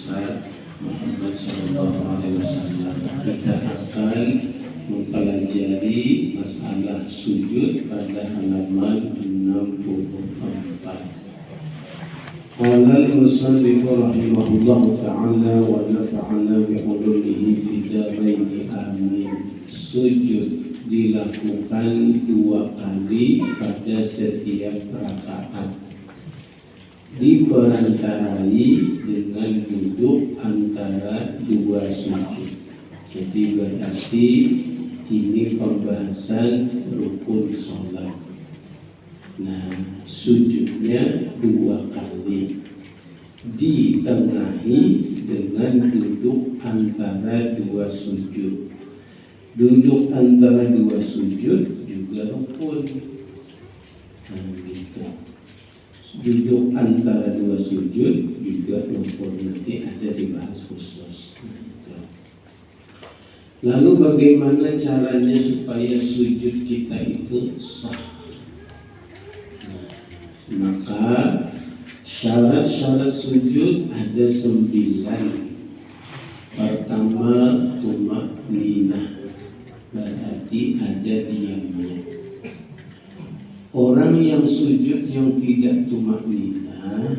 besar Muhammad Sallallahu Alaihi Wasallam. Kita akan mempelajari masalah sujud pada halaman 64. Qala al-musannif rahimahullahu ta'ala wa nafa'ana bi'ulumihi fi daraini amin. Sujud dilakukan 2 kali pada setiap rakaat, diperantarai dengan duduk antara 2 sujud. Jadi berarti ini pembahasan rukun sholat. Nah, sujudnya 2 kali, ditengahi dengan duduk antara 2 sujud. Duduk antara 2 sujud juga rukun. Nah, gitu. Duduk antara 2 sujud juga rukun, nanti ada dibahas khusus. Gitu. Lalu bagaimana caranya supaya sujud kita itu sah? Maka syarat-syarat sujud ada 9. Pertama, tumakninah, berarti ada diamnya. Orang yang sujud yang tidak tumakninah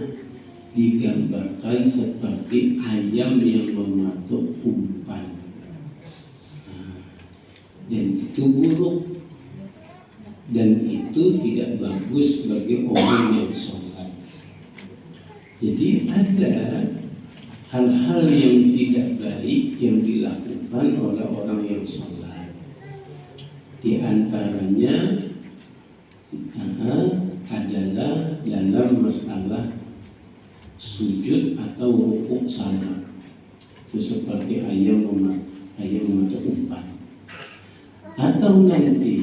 digambarkan seperti ayam yang mematuk umpan. Dan itu buruk, dan itu tidak bagus bagi orang yang sholat. Jadi ada hal-hal yang tidak baik yang dilakukan oleh orang yang sholat. Di antaranya adalah dalam masalah sujud atau rukuk sama. Itu seperti ayam mematuk umpan. Atau nanti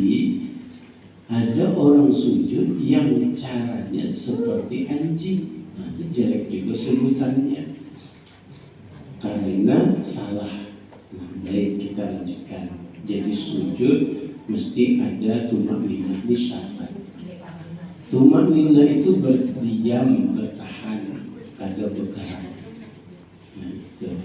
ada orang sujud yang caranya seperti anjing. Nah, itu jelek juga sebutannya, karena salah. Nah, baik, kita lanjutkan. Jadi sujud mesti ada tumakninah, ini syarat. Tumakninah itu berdiam, bertahan, kada bergerak. Nah, itu.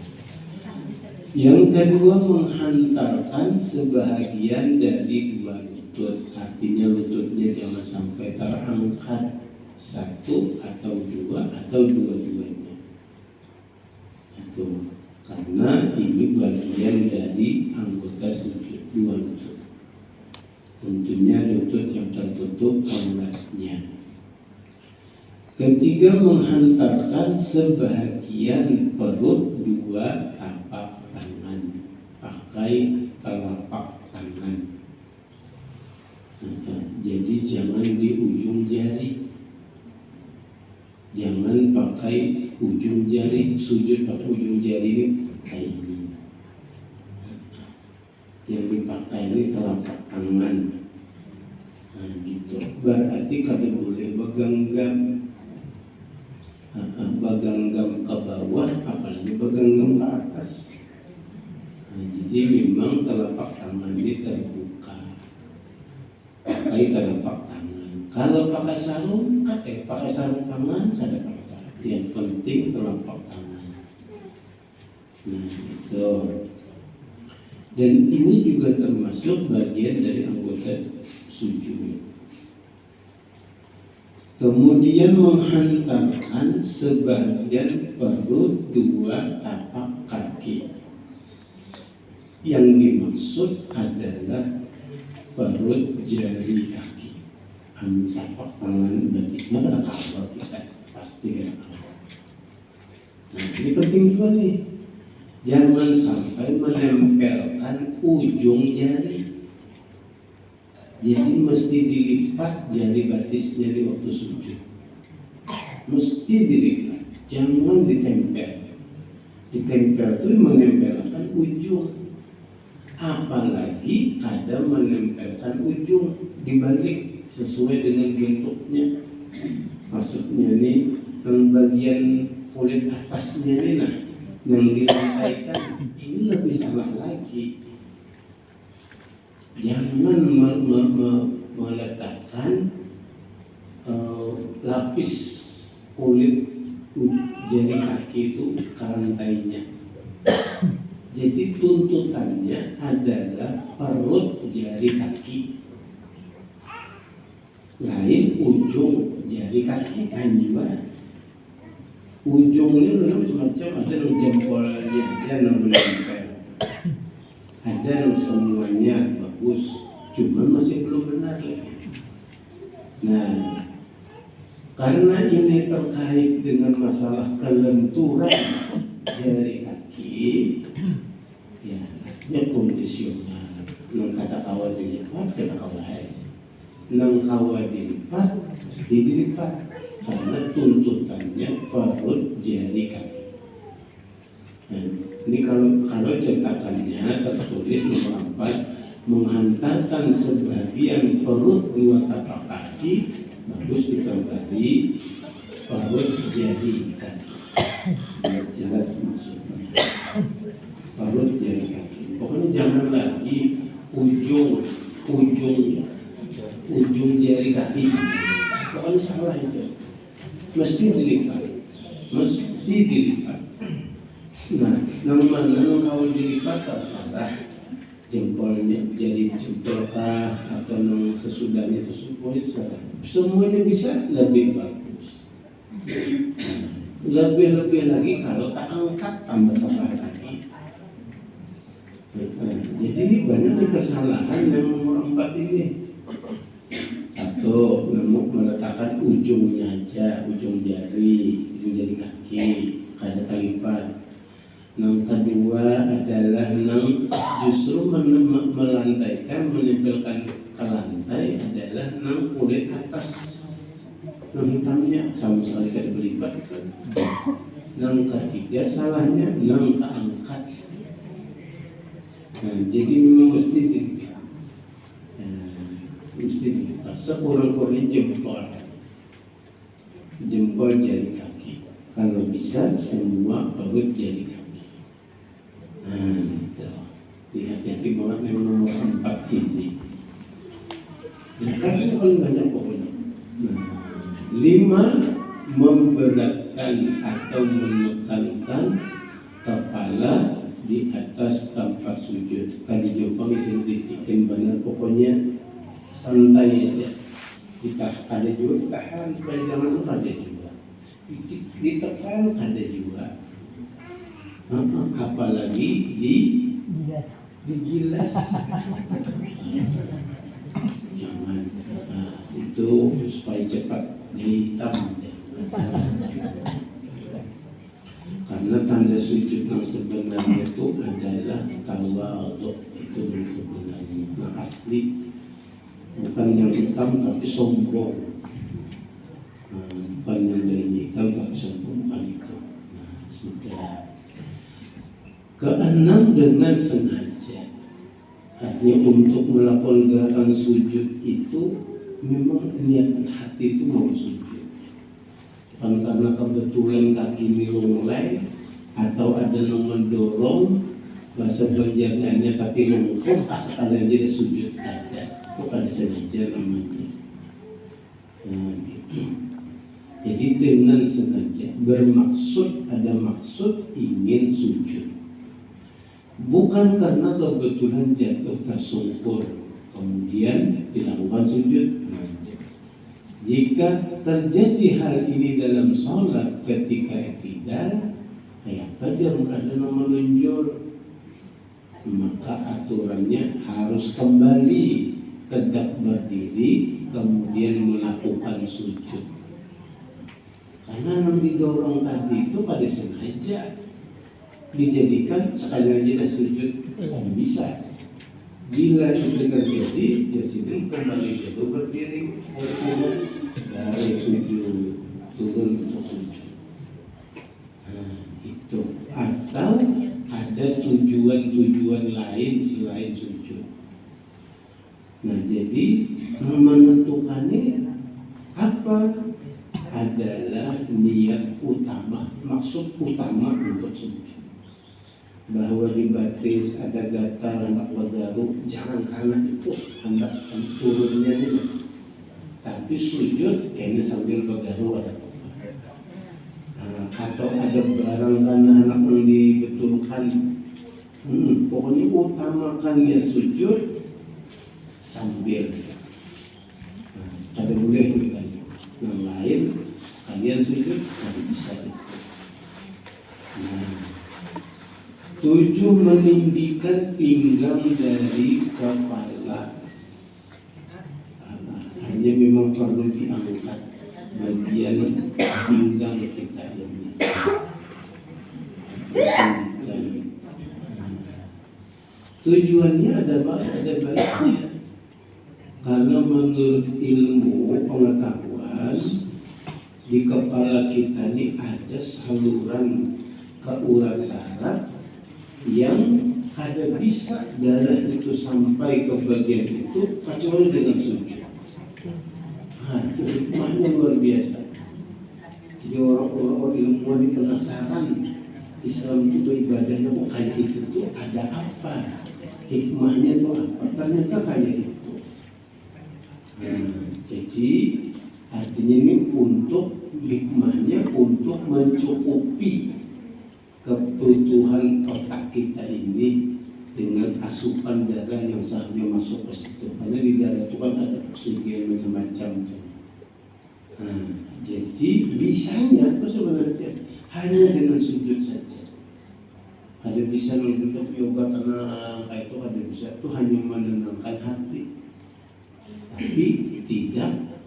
Yang kedua, menghantarkan sebahagian dari 2 lutut. Artinya lututnya jangan sampai terangkat, 1 atau 2 atau dua-duanya. Itu karena ini bagian dari anggota sujud, 2 lutut. Tentunya lutut yang tertutup auratnya. Ketiga, menghantarkan sebahagian perut 2 tapak tangan, pakai telapak tangan. Jadi jangan di ujung jari, jangan pakai ujung jari. Sujud pakai ujung jari ini kayak ini. Yang dipakai ini telapak tangan. Nah, gitu. Berarti kada boleh begenggam ke bawah, apalagi begenggam ke atas. Nah, jadi memang telapak tangan ini terbuka, pakai telapak tangan. Kalau pakai sarung tangan kada apa-apa. Yang penting telapak tangan. Nah, itu. Dan ini juga termasuk bagian dari anggota sujud. Kemudian menghantarkan sebagian perut 2 tapak kaki. Yang dimaksud adalah perut jari kaki. Tapak tangan batisnya kada kalah kita, pasti kada kalah. Nah, ini penting juga nih. Jangan sampai menempelkan ujung jari. Jadi mesti dilipat jari batisnya di waktu sujud. Mesti dilipat, jangan ditempel. Ditempel itu menempelkan ujung. Apalagi kadang menempelkan ujung dibalik sesuai dengan bentuknya. Maksudnya nih, yang bagian kulit atasnya nih, nah, yang dilantaikan ini lebih salah lagi. Jangan meletakkan lapis kulit jari kaki itu ke lantainya. Jadi tuntutannya adalah perut jari kaki, lain ujung jari kaki kan juga. Ujungnya macam-macam, ada yang jempolnya, ada yang menempel, ada yang semuanya bagus, cuma masih belum benar lagi. Nah, karena ini terkait dengan masalah kelenturan jari kaki, ya artinya kondisional. Nang kata kawan dilipat, kata kawan. Nang kawan dilipat, mesti dilipat. Karena tuntutannya perut jari kaki. Nah, ini kalau cetakannya tertulis nomor 4, menghantarkan sebagian perut dua tapak kaki, bagus ditambahi perut jari kaki. Jelas maksudnya. Perut jari kaki. Pokoknya jangan lagi ujung jari kaki. Pokoknya salah itu. Mesti dilipat. Nah, nama kalau dilipat terserah jempolnya jadi jempol kah atau sesudahnya itu semuanya bisa lebih bagus. Lebih lagi kalau tak angkat tambah salah lagi. Jadi ini banyak kesalahan yang nomor 4 ini. Satu, meletakkan ujungnya aja, ujung jari kaki, kada talipat. Yang kedua adalah justru melantaikan, menempelkan ke lantai adalah kulit atas, hitamnya sama sekali kada berlipat kan. Yang ketiga salahnya tak angkat. Nah, jadi memang mesti dilipat sekurang-kurangnya jempol jari kaki, kalau bisa semua perut jari kaki. Nah, itu hati-hati banget memang nomor 4 ini. Nah, karena itu paling banyak pokoknya. Nah, 5, memberatkan atau menekankan kepala di atas tempat sujud. Kan di Jepang isi ditikin benar, pokoknya santai aja. Kita ada juga tahan supaya jangan ada juga. Ditekan ada juga. Apalagi digilas. Jangan. Itu supaya cepat hitam. Karena tanda sujud yang sebenarnya itu adalah tawadhu, itu yang sebenarnya yang asli, bukan yang hitam tapi sombong. Bukan yang lainnya hitam tapi sombong, bukan itu. Nah, sudah. Keenam, dengan sengaja. Artinya untuk melakukan gerakan sujud itu memang niatan hati itu mau sujud. Bukan karena kebetulan kaki mulai atau ada yang mendorong, bahasa Banjarnya hanya kaki lengkung, sekalian jadi sujud ada. Itu kan sengaja namanya. Nah, gitu. Jadi dengan sengaja bermaksud, ada maksud ingin sujud. Bukan karena kebetulan jatuh tersungkur kemudian dilakukan sujud. Jika terjadi hal ini dalam sholat ketika i'tidal, kayak fajar ada menonjol, maka aturannya harus kembali tegak berdiri kemudian melakukan sujud. Karena yang didorong tadi itu pada sengaja dijadikan sekali lagi sujud, bisa. Bila itu terjadi, ya sini kembali itu berdiri, turun dari sujud, turun untuk sujud. Nah, itu. Atau ada tujuan-tujuan lain selain sujud. Nah, jadi menentukannya apa? Adalah niat utama, maksud utama untuk sujud. Bahwa di batis ada gatal, hendak bergaruk, jangan karena itu hendak turunnya ini. Tapi sujud kayaknya sambil bergaruk ada apa? Nah, atau ada barang tanah yang dibetulkan. Pokoknya utamakannya sujud sambil ada boleh kan yang lain kalian sujud tapi bisa itu. 7 meninggikan pinggang dari kepala. Hanya memang perlu diangkat bagian pinggang kita ini. Tujuannya ada baiknya. Karena menurut ilmu pengetahuan di kepala kita ini ada saluran ke urat saraf yang ada bisa darah itu sampai ke bagian itu kecuali dengan sujud. Hikmahnya luar biasa. Jadi orang-orang ilmuwan ini penasaran Islam itu ibadahnya kok kayak itu tuh ada apa? Hikmahnya tuh apa? Ternyata kayak itu. Jadi artinya ini untuk hikmahnya untuk mencukupi kebutuhan otak kita ini dengan asupan darah yang seharusnya masuk ke situ. Karena di darah itu kan ada oksigen macam-macam. Jadi bisanya itu sebenarnya hanya dengan sujud saja. Ada bisa untuk yoga tenang, kayak itu ada bisa itu hanya menenangkan hati, tapi tidak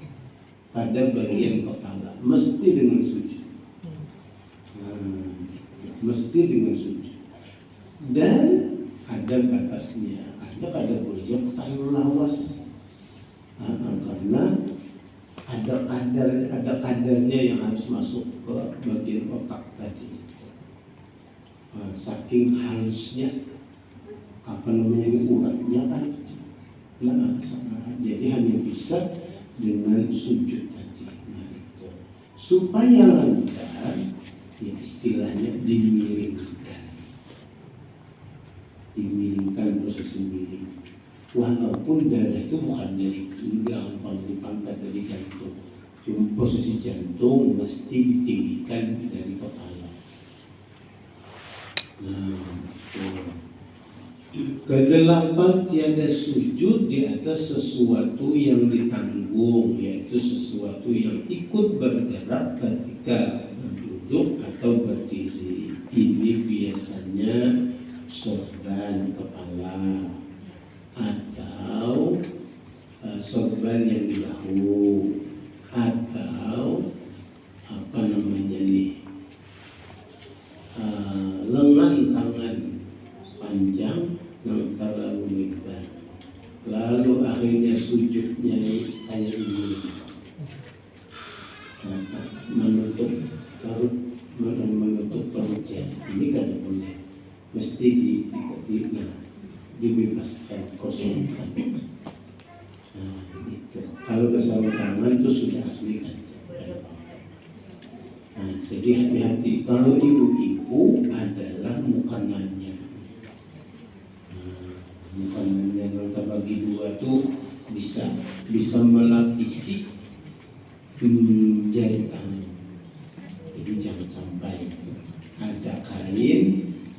pada bagian kepala, mesti dengan sujud. Mesti dengan sujud. Dan ada batasnya. Ada boleh juga tahlul lawas. Karena ada kadarnya yang harus masuk ke bagian otak tadi. Saking halusnya uratnya kan. Jadi hanya bisa dengan sujud tadi. Supaya lancar, ya istilahnya dimiringkan proses miring. Walaupun darah itu bukan dari pinggang, kalau dipangkat dari jantung. Cuma posisi jantung mesti ditinggikan dari kepala. Kedelapan, tiada sujud di atas sesuatu yang ditanggung, yaitu sesuatu yang ikut bergerak ketika berduduk atau berdiri. Ini biasanya sorban kepala atau sorban yang di bahu atau lengan tangan panjang yang terlalu lebar, lalu akhirnya sujudnya kayak ini menutup perutnya. Ini kan boleh, mesti dibebaskan, kosongkan. Itu. Kalau bersama tangan itu sudah asli kan. Jadi hati-hati. Kalau ibu-ibu adalah mukanannya. Mukanannya yang terbagi dua tuh bisa melapisi jari tangan. Jadi jangan sampai ada kain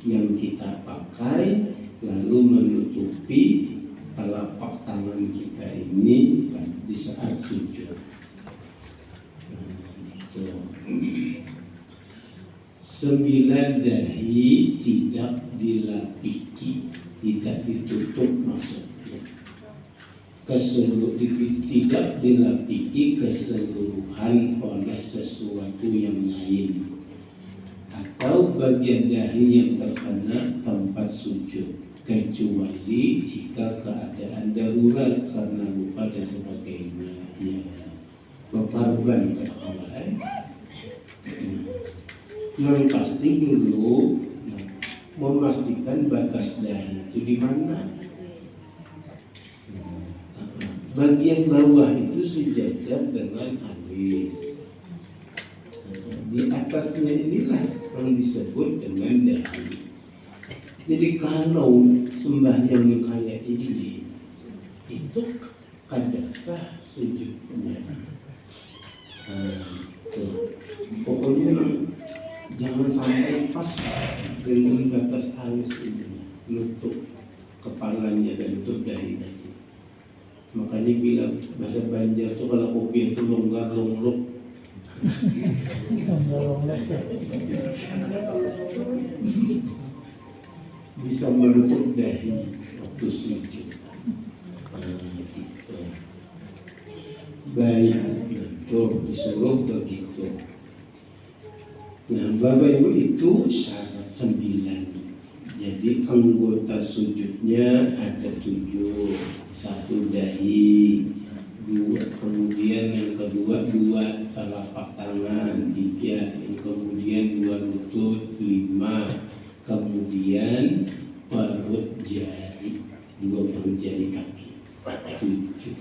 yang kita pakai lalu menutupi telapak tangan kita ini di saat sujud. 9, dahi tidak dilapiki, tidak ditutup maksudnya. Tidak dilapiki keseluruhan oleh sesuatu yang lain atau bagian dahi yang terkena tempat sujud, kecuali jika keadaan darurat karena lupa dan sebagainya. Berkorban yang pasti dulu memastikan batas dahi itu di mana. Bagian bawah itu sejajar dengan alis. Di atasnya inilah yang disebut dengan dahi. Jadi kalau sembahyang kayak ini itu kada sah sujudnya. Pokoknya jangan sampai pas dengan batas alis ini, nutup kepalanya dan nutup dahi tadi. Makanya bilang bahasa Banjar tuh kalau kopi itu longgar longlok. Bisa menutup dahi waktu sujud. Baik, betul, disuruh begitu. Nah, Bapak Ibu itu syarat 9. Jadi anggota sujudnya ada 7. 1 dahi, 2, kemudian yang kedua 2 telapak tangan, 3, yang kemudian 2 lutut, 5, kemudian perut jari, 2 perut jari kaki, 7.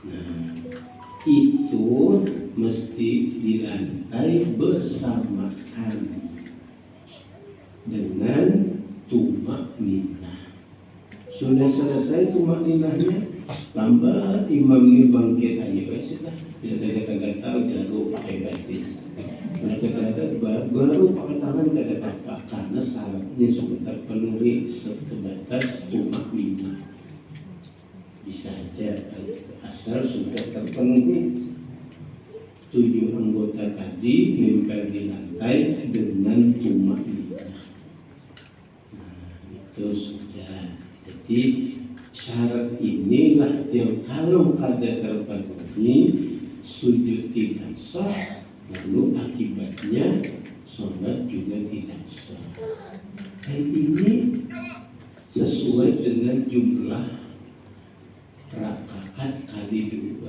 Nah, itu mesti di lantai bersamaan dengan tumak ninah. Sudah selesai tumak ninahnya, lambat imam ini bangkit aja, sudah tidak ada kata-kata baru pakai batis, ada kata-kata baru pakai tangan, tidak ada apa-apa karena syaratnya sudah terpenuhi sebatas tumak ninah. Bisa aja asal sudah terpenuhi 7 anggota tadi nempel di lantai dengan tumak ninah. Nah, itu sudah. Jadi syarat inilah yang kalau kada terpenuhi sujud tidak sah, lalu akibatnya sholat juga tidak sah. Dan ini sesuai dengan jumlah rakaat kali 2.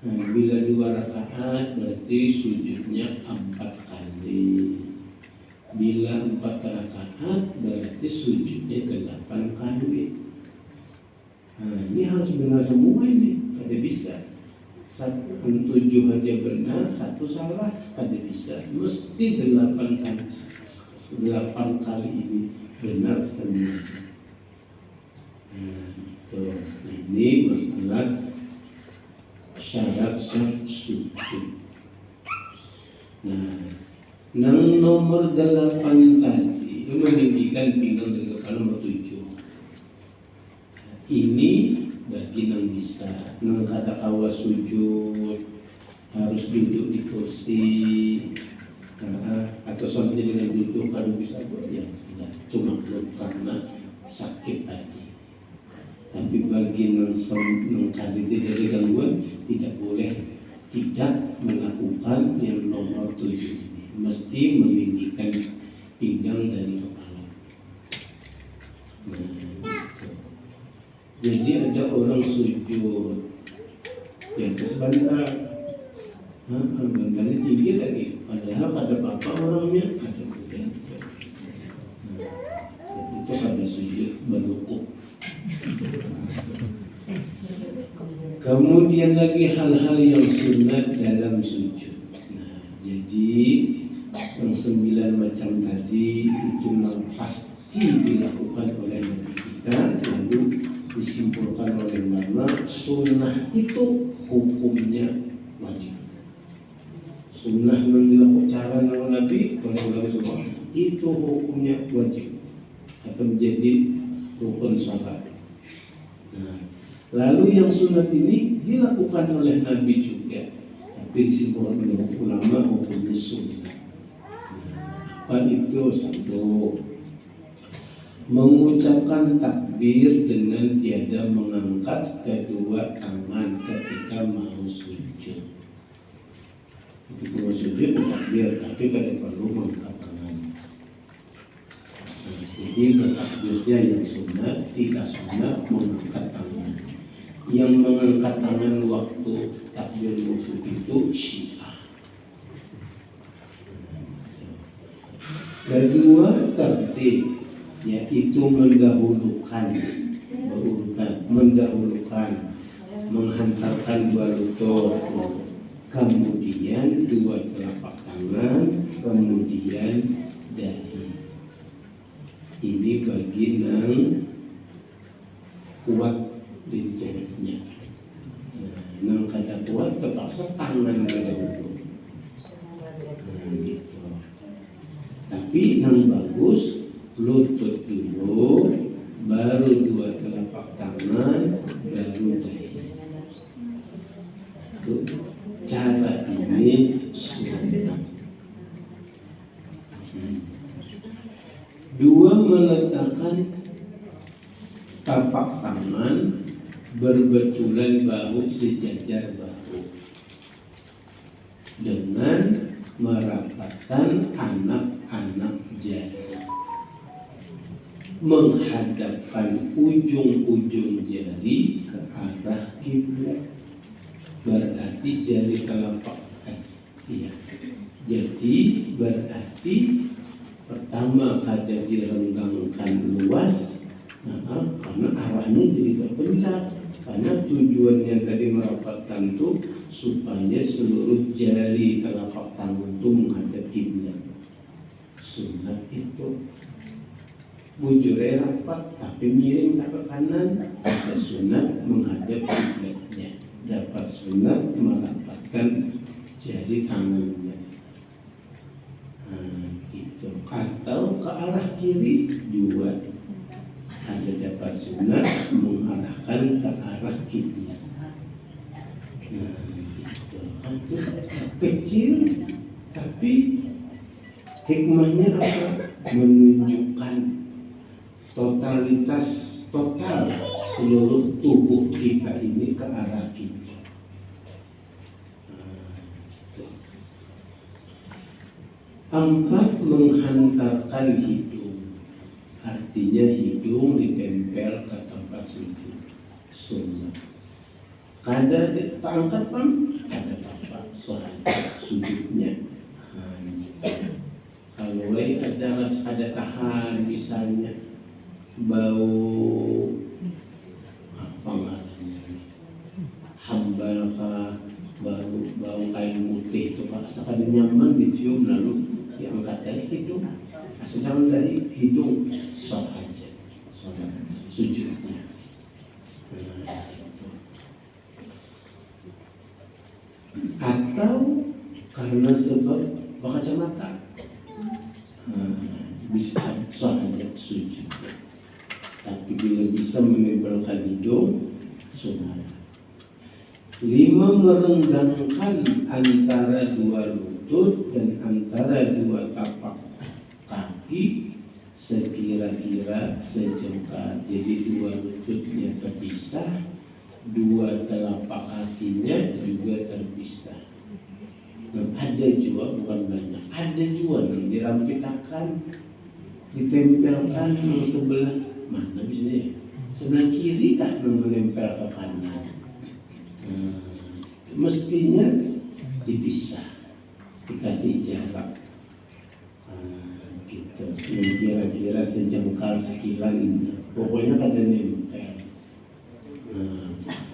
Nah, bila 2 rakaat berarti sujudnya 4 kali. Bila 4 rakaat berarti sujudnya 8 kali. Nah, ini harus benar semua ini, kada bisa 7 aja benar, 1 salah, kada bisa. Mesti 8 kali. 8 kali ini benar semua. Nah, ini masalah syarat sah sujud. Nah, nang nomor 8 tadi itu meninggikan pinggang dari kepala nomor 7. Ini bagi nang bisa, nang kata kawa sujud harus duduk di kursi, atau sampai dengan duduk kalau bisa ya sudah, itu maklum karena sakit tadi. Tapi bagi nang kali tidak ada gangguan, tidak boleh tidak melakukan yang nomor 7 ini. Mesti meninggikan pinggang dari kepala. Nah, gitu. Jadi ada orang sujud yang sebentar, bentarnya tinggi lagi. Padahal ada apa orangnya, ada bukan. Nah, itu ada sujud berlukuk. Kemudian lagi hal-hal yang sunat dalam sujud. Nah, jadi yang 9 macam tadi itu pasti dilakukan oleh Nabi kita, lalu disimpulkan oleh ulama sunnah itu hukumnya wajib. Sunnah yang dilakukan cara Nabi oleh ulama semua itu hukumnya wajib atau menjadi rukun salat. Nah, lalu yang sunat ini dilakukan oleh Nabi juga, tapi disimpulkan oleh ulama hukumnya sunnah. Apa itu? 1, mengucapkan takbir dengan tiada mengangkat kedua tangan ketika mau sujud. Ketika mau sujud takbir, tapi kada perlu mengangkat tangan. Jadi bertakbirnya yang sunat, tidak sunat mengangkat tangan. Yang mengangkat tangan waktu takbir wudhu itu Syiah. Kedua tertib, yaitu mendahulukan, berurutan, mendahulukan, menghantarkan 2 lutut, kemudian 2 telapak tangan, kemudian dahi. Ini bagi nang kuat lututnya. Nang kada kuat terpaksa tangan dahulu. Tapi yang bagus lutut dulu, baru dua telapak tangan, baru dahi. Itu cara ini sunnah. Dua, meletakkan tapak tangan berbetulan bahu sejajar bahu dengan merapatkan anak-anak jari, menghadapkan ujung-ujung jari ke arah kiblat. Berarti jari telapak ya. Jadi berarti pertama kadang direnggangkan luas, karena arahnya jadi terpencak. Karena tujuannya tadi merapatkan itu supaya seluruh jari telapak tangan itu menghadap kiblat. Sunat itu bujurnya rapat tapi miring tak ke kanan. Ada sunat menghadap kiblatnya. Dapat sunat merapatkan jari tangannya. Gitu. Atau ke arah kiri juga. Ada dapat sunat mengarahkan ke arah kiblat. Gitu. Itu kecil tapi hikmahnya apa? Menunjukkan total seluruh tubuh kita ini ke arah kiblat. Gitu. 4, menghantarkan hidung. Artinya hidung ditempel ke tempat sujud. Sunnah. Kada angkat pun ada apa sholat sujudnya. Kalau ada tahan misalnya bau apa namanya hambal kah, bau kain putih itu pak, sekali nyaman dicium lalu diangkat dari hidung. Sedang dari hidung sholat aja, sholat sujudnya. Atau karena sebab kacamata, bisa sholat aja sujud. Tapi bila bisa menempelkan hidung, sunat. 5, merenggangkan antara dua lutut dan antara dua tapak kaki sekira-kira sejengkal. Jadi dua lututnya terpisah, dua telapak kakinya juga terpisah. Nah, ada juga, bukan banyak, ada juga yang dirampitakan, ditempelkan yang sebelah mana biasanya? Sebelah kiri kan menempel ke kanan. Mestinya dipisah, dikasih jarak. Gitu. Yang kira-kira sejengkal sekilan, pokoknya kada nempel.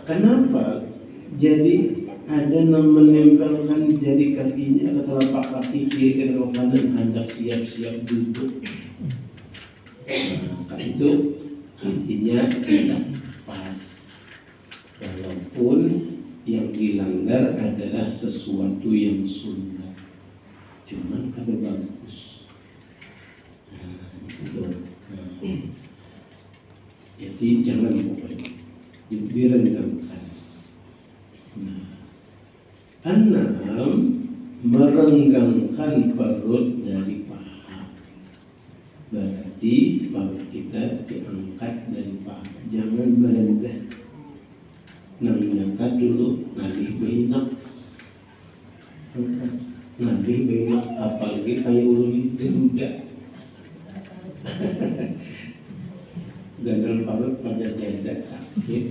Kenapa? Jadi ada yang menempelkan jari kakinya ke telapak kaki kiri ke telapak kanan, hendak siap-siap duduk. Itu artinya tidak pas. Walaupun yang dilanggar adalah sesuatu yang sunnah, cuman kada bagus. Jadi jangan pokoknya direnggangkan. 6, merenggangkan perut dari paha. Berarti perut kita diangkat dari paha, jangan berendah. Nyangka dulu ngalih behinak, ngalih behinak, apalagi kayak ulun Garuda. Gandal parut pada jajan sakit.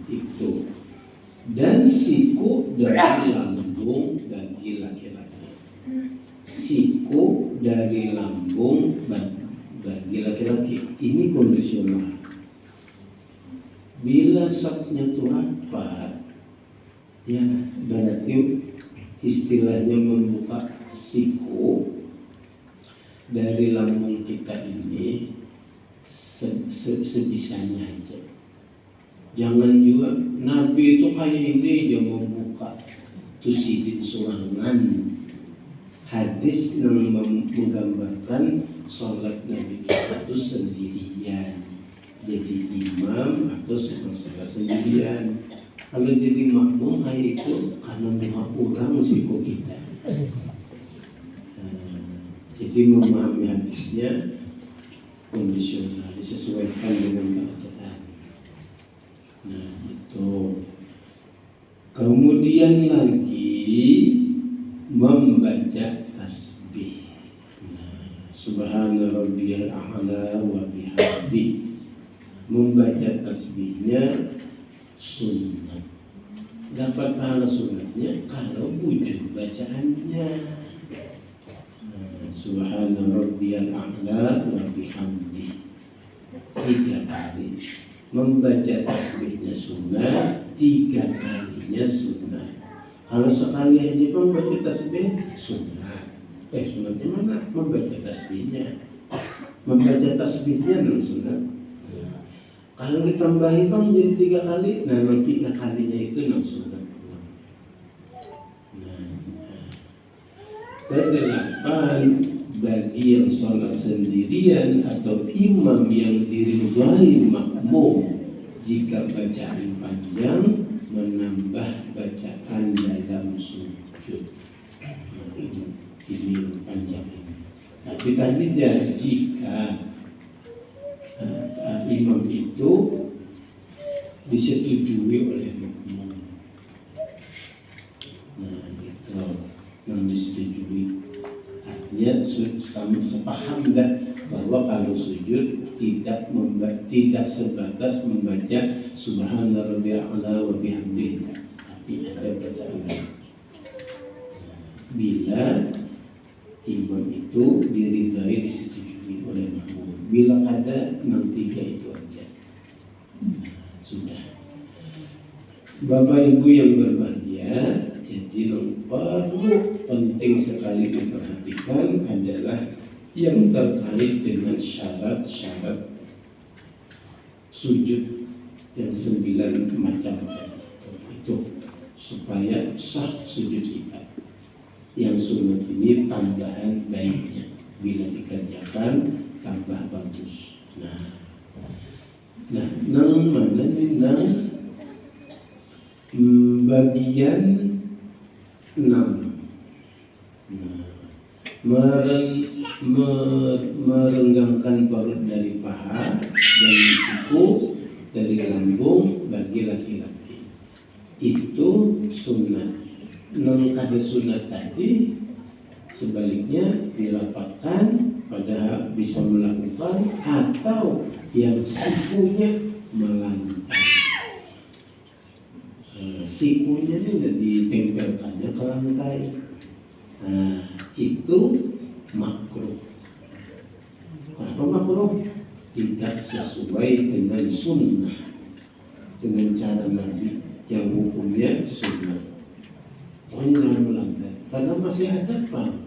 Itu. Dan siku dari lambung bagi laki-laki. Siku dari lambung bagi laki-laki. Ini kondisional. Bila saknya itu rapat, ya berarti istilahnya membuka siku dari lambung kita ini sebisanya aja. Jangan juga Nabi itu kayak ini dia membuka itu sidin surangan, hadis yang menggambarkan sholat Nabi kita itu sendirian. Jadi imam atau sholat sendirian. Kalau jadi makmum hari itu karena 5 orang siku kita. Jadi memahami hadisnya kondisional, disesuaikan dengan keadaan. Nah itu. Kemudian lagi membaca tasbih. Nah, Subhana rabbiyal a'la wa bihamdihi. Membaca tasbihnya sunnah. Dapat pahala sunnahnya kalau wujud bacaannya. Subhana rabbiyal a'la wa bihamdihi 3 kali. Membaca tasbihnya sunnah, 3 kalinya sunnah. Kalau sekali aja membaca tasbih sunnah. Sunnahnya mana? Membaca tasbihnya. Membaca tasbihnya non sunnah. Kalau ditambahin bang jadi 3 kali, nah 3 kalinya itu non sunnah. Kedelapan, bagi yang sholat sendirian atau imam yang diridhai makmum, jika bacaan panjang menambah bacaan dalam sujud. Nah, ini panjang ini. Tapi tadi jika imam itu disetujui oleh makmum. Nah, itu yang disetujui, artinya sama sepaham dah bahwa kalau sujud tidak sebatas membaca Subhana rabbiyal a'la wa bihamdihi, tapi ada bacaan lain. Bila imam itu diridhai, disetujui oleh makmum, bila ada 3 itu aja, sudah. Bapak Ibu yang berbahagia, jadi yang perlu penting sekali diperhatikan adalah yang terkait dengan syarat-syarat sujud yang 9 macam itu supaya sah sujud kita. Yang sunat ini tambahan baiknya, bila dikerjakan tambah bagus. Nah, nang mana nih nang bagian 6. Merenggangkan perut dari paha, dari siku, dari lambung bagi laki-laki. Itu sunat. Nang kada sunat tadi sebaliknya dirapatkan, pada bisa melakukan, atau yang sikunya melantai. Sikunya ini sudah ditempelkannya ke lantai. Itu makruh. Kenapa makruh? Tidak sesuai dengan sunnah, dengan cara Nabi yang hukumnya sunnah. Jangan melantai, karena masih ada Pak.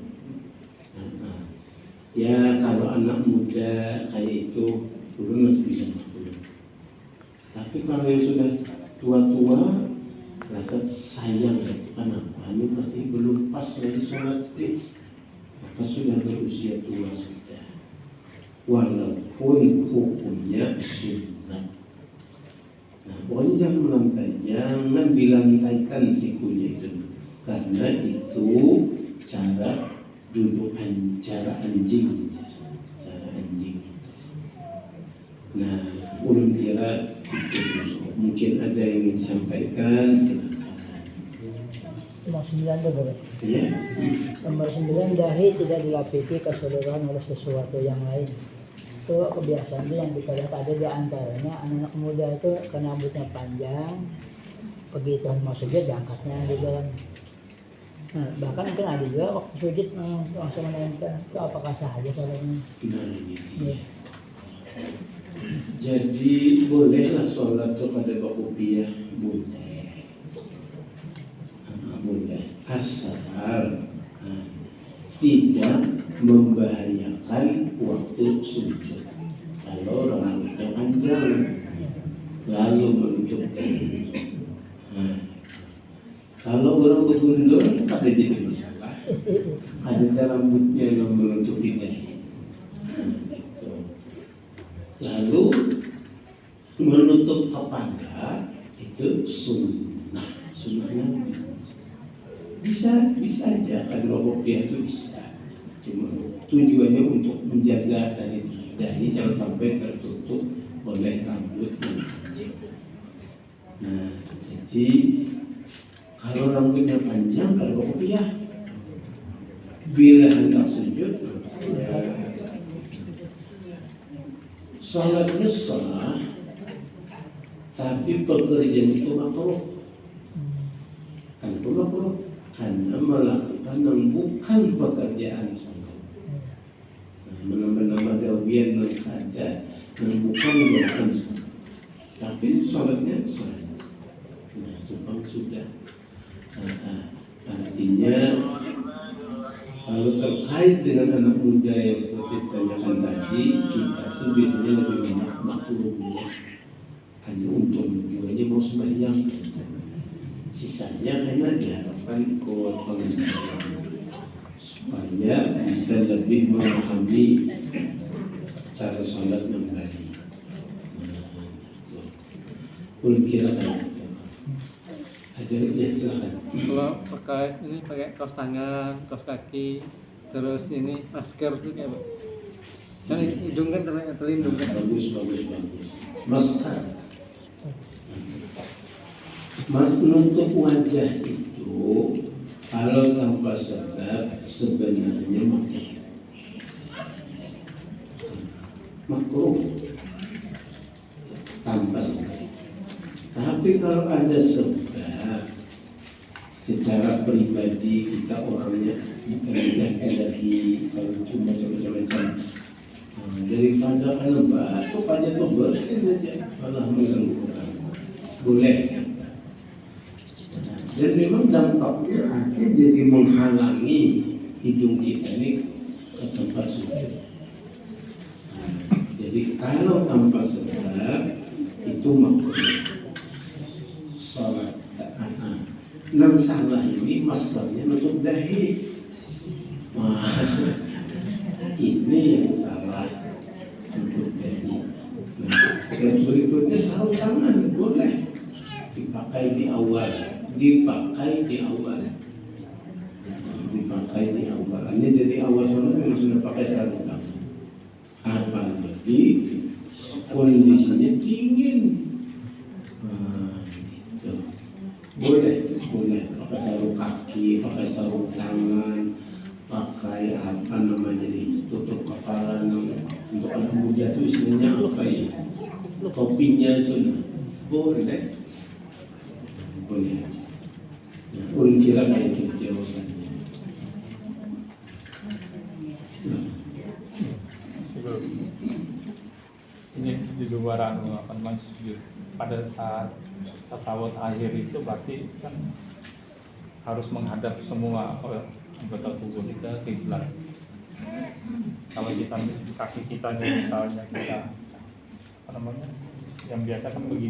Ya kalau anak muda kayak itu dulu masih bisa makruh. Tapi kalau yang sudah tua-tua, rasa sayang itu kan apa? Ini pasti belum pas lagi sholat deh. Maka sudah berusia tua sudah. Walaupun hukumnya sunnah. Nah, pokoknya jangan melantai, jangan dilantaikan sikunya itu, karena itu cara duduk cara anjing. Nah, ulun kira itu mungkin ada yang ingin disampaikan, silakan. Nomor 9 itu boleh. Ya. Nomor 9, dahi tidak dilapiki keseluruhan oleh sesuatu yang lain. Itu kebiasaan itu yang ada di antaranya anak-anak muda itu karena rambutnya panjang, begitu mau sujud diangkatnya gitu kan. Nah, bahkan mungkin ada juga waktu sujud langsung menempel. Itu apakah sah aja sholatnya? Ya. Jadi bolehlah sholat tuh pada bakupiah, boleh, boleh asal tidak membahayakan waktu sujud. Kalau rambutnya panjang lalu menutup kalau orang bergundul tak ada jadi masalah. ada rambutnya yang menutupi dahi. Gitu. Lalu menutup kepala itu sunnah Nabi. Bisa aja kalau kopiah itu bisa. Cuma tujuannya untuk menjaga dari dahi jangan sampai tertutup oleh rambut yang panjang. Nah, jadi kalau rambutnya panjang, kalau kopiah, bila hendak sujud, salatnya sah, tapi pekerjaan itu makruh. Kenapa makruh? Karena melakukan yang bukan pekerjaan sholat. Menambah-nambah gawian yang ada yang bukan pekerjaan sholat. Tapi sholatnya sholat. Nah, cuma sudah. Artinya kalau terkait dengan anak muda yang seperti ditanyakan tadi, kita tuh biasanya lebih banyak makruhnya. Hanya untung jiwanya mau sembahyang. Sisanya karena diharapkan ikut pengajaran supaya bisa lebih memahami cara sholat yang baik. Kira ada yang silakan. Kalau pakai ini pakai kaos tangan, kaos kaki, terus ini masker itu kayak apa? Kan hidung kan terlindung kan? Bagus. Masker. Mas menutup wajah itu kalau tanpa sebab sebenarnya makruh tanpa sebab. Tapi kalau ada sebab, secara pribadi kita orangnya bukan lagi kalau cuma macam-macam. Daripada kena batuk aja tuh bersih aja, malah mengganggu orang. Boleh. Dan memang dampaknya akhirnya jadi menghalangi hidung kita ini ke tempat sujud. Jadi kalau tanpa sebab itu makruh sholat. Yang salah ini maskernya nutup dahi. Ini yang salah nutup dahi. Yang berikutnya sarung tangan boleh dipakai di awal. Hanya dari awal sholat memang sudah pakai sarung tangan. Apalagi kondisinya dingin. Gitu. Boleh pakai sarung kaki, pakai sarung tangan, pakai apa namanya tutup kepala. Untuk anak muda itu istilahnya apa ya? Topinya itu boleh. Ulun kira kayak gitu jawabannya. Sebelum ini di luar akan masjid pada saat tasawuf akhir itu berarti kan harus menghadap semua anggota tubuh kita ke kiblat. Kalau kita kaki kita nih misalnya kita apa namanya yang biasa kan begini.